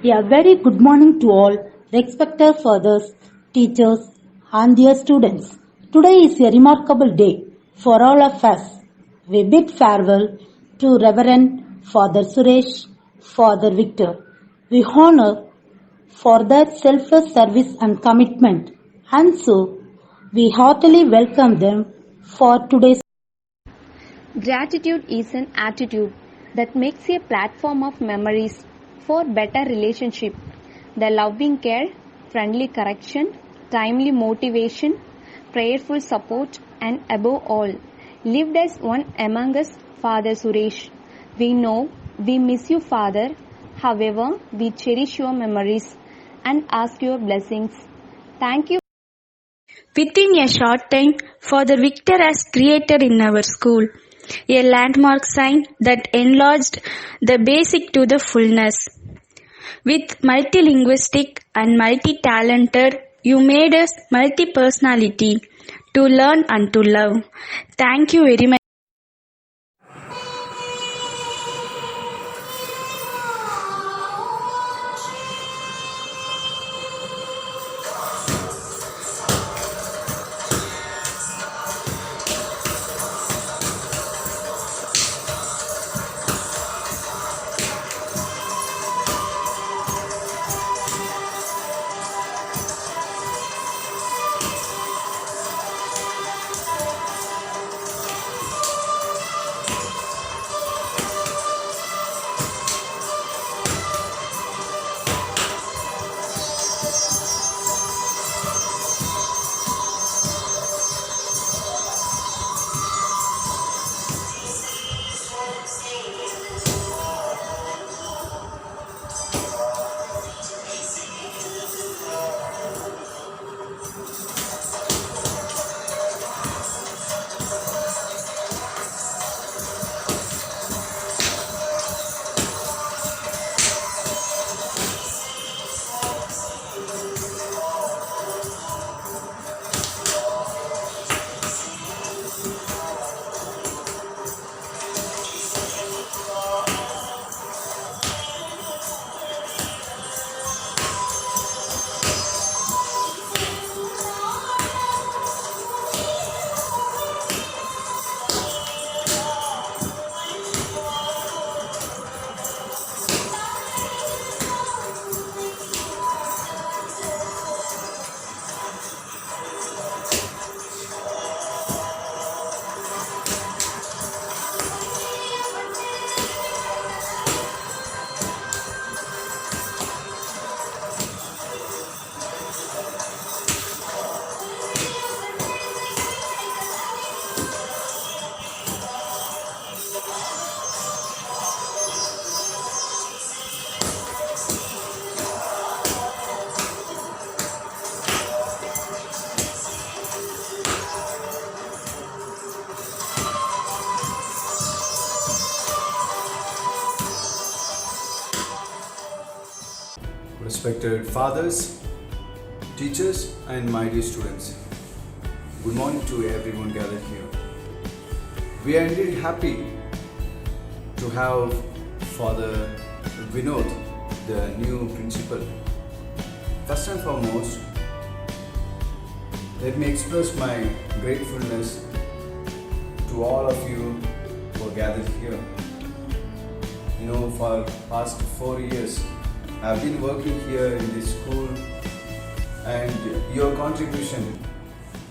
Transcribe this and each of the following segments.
A very good morning to all respected fathers, teachers, and their students. Today is a remarkable day for all of us. We bid farewell to Reverend Father Suresh, Father Victor. We honor for their selfless service and commitment, and so we heartily welcome them for today's. Gratitude is an attitude that makes a platform of memories for better relationship. The loving care, friendly correction, timely motivation, prayerful support, and above all, lived as one among us, Father Suresh. We know we miss you, Father. However, we cherish your memories and ask your blessings. Thank you. Within a short time, Father Victor has created in our school a landmark sign that enlarged the basic to the fullness. With multilinguistic and multi-talented, you made us multi-personality to learn and to love. Thank you very much. Respected fathers, teachers, and my dear students, good morning to everyone gathered here. We are indeed happy to have Father Vinod, the new principal. First and foremost, let me express my gratefulness to all of you who are gathered here. For past 4 years, I've been working here in this school, and your contribution,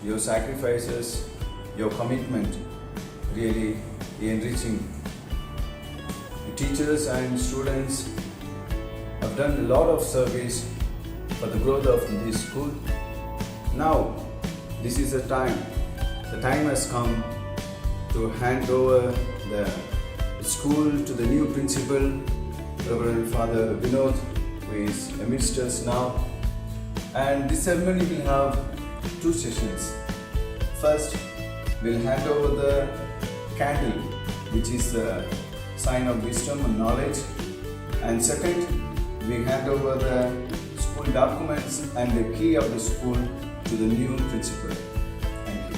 your sacrifices, your commitment really enriching. The teachers and students have done a lot of service for the growth of this school. Now, this is the time has come to hand over the school to the new principal, Reverend Father Vinod, who is amidst us now. And this ceremony will have 2 sessions. First, we'll hand over the candle, which is a sign of wisdom and knowledge. And second, we hand over the school documents and the key of the school to the new principal. Thank you.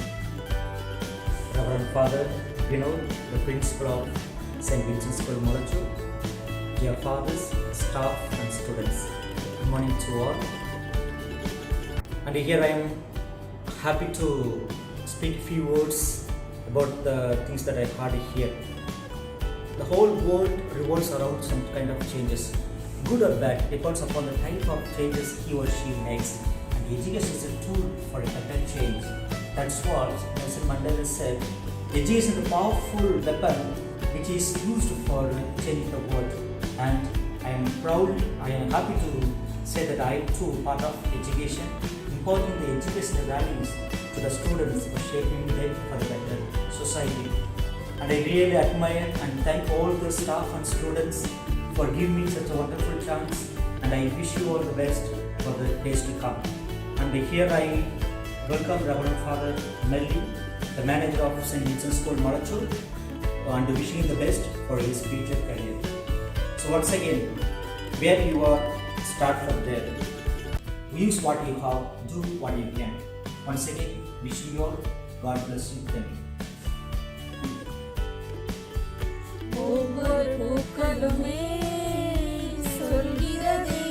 Reverend Father Vinod, the principal of St. Vincent's School, Morachu. dear fathers, staff and students. Good morning to all. And here I am happy to speak a few words about the things that I heard here. The whole world revolves around some kind of changes. Good or bad depends upon the type of changes he or she makes. And education is a tool for a better change. That's what Nelson Mandela said. Education is a powerful weapon which is used for changing the world. And I am proud, I am happy to say that I too part of education, imparting the educational values to the students for shaping them for a better society. And I really admire and thank all the staff and students for giving me such a wonderful chance, and I wish you all the best for the days to come. And here I welcome Reverend Father Melly, the manager of St. Vincent's School, Malachur, and wishing him the best for his future career. So once again, where you are, start from there. Use what you have, do what you can. Once again, wishing you all, God bless you. Thank you. ஒவ்வொரு பூக்களுமே சொல்கிறதே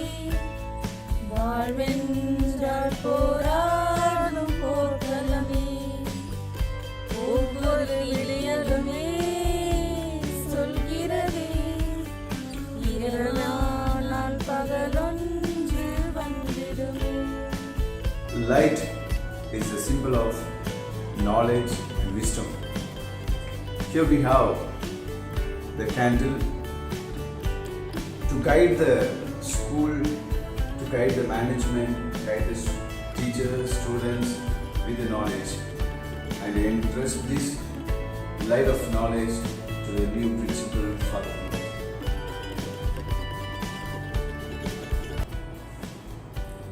வாழ்வென்றால் போராடும் போர்க்களமே. ஒவ்வொரு இளையலுமே சொல்கிறதே இரவானால் பகலொன்று வந்திடுமே. Light is a symbol of knowledge and wisdom. Here we have the candle to guide the school, to guide the management, guide the teachers, students with the knowledge, and entrust this light of knowledge to the new principal Father.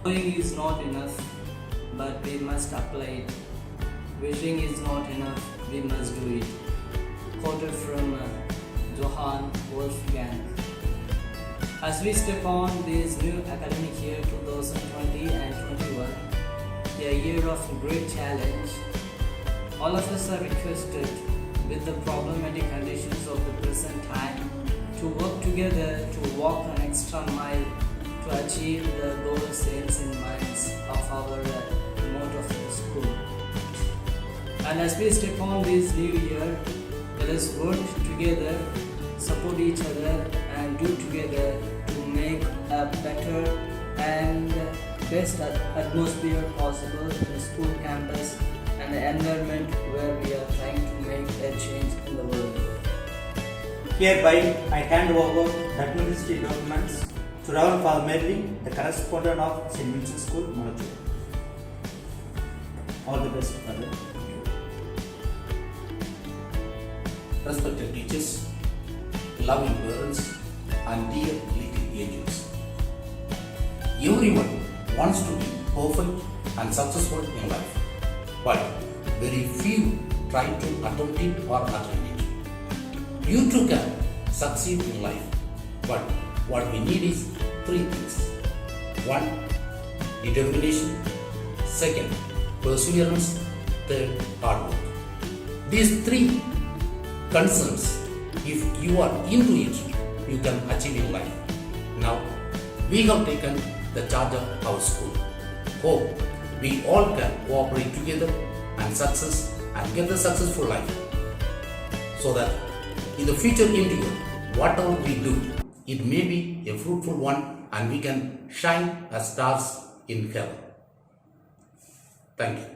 Knowing is not enough, but we must apply it. Wishing is not enough, we must do it. Quoted from Johann Wolfgang. As we step on this new academic year 2020 and 21, a year of great challenge, all of us are requested with the problematic conditions of the present time to work together to walk an extra mile to achieve the goals, aims and minds of our motto of the school. And as we step on this new year, let us work together, support each other and do together to make a better and best atmosphere possible in the school campus and the environment where we are trying to make a change in the world. Hereby, I hand over the administrative documents to Reverend Father Merlin, the correspondent of St. Vincent's School, Malachur. All the best, Father. Respected teachers, loving parents, and dear little angels. Everyone wants to be perfect and successful in life, but very few try to attempt it or attain it. You too can succeed in life, but what we need is three things. 1. Determination. 2. Perseverance. 3. Hard work. These three concerns, if you are into it, you can achieve in life. Now, we have taken the charge of our school. Hope we all can cooperate together and get a successful life, so that in the future endeavor, whatever we do, it may be a fruitful one and we can shine as stars in heaven. Thank you.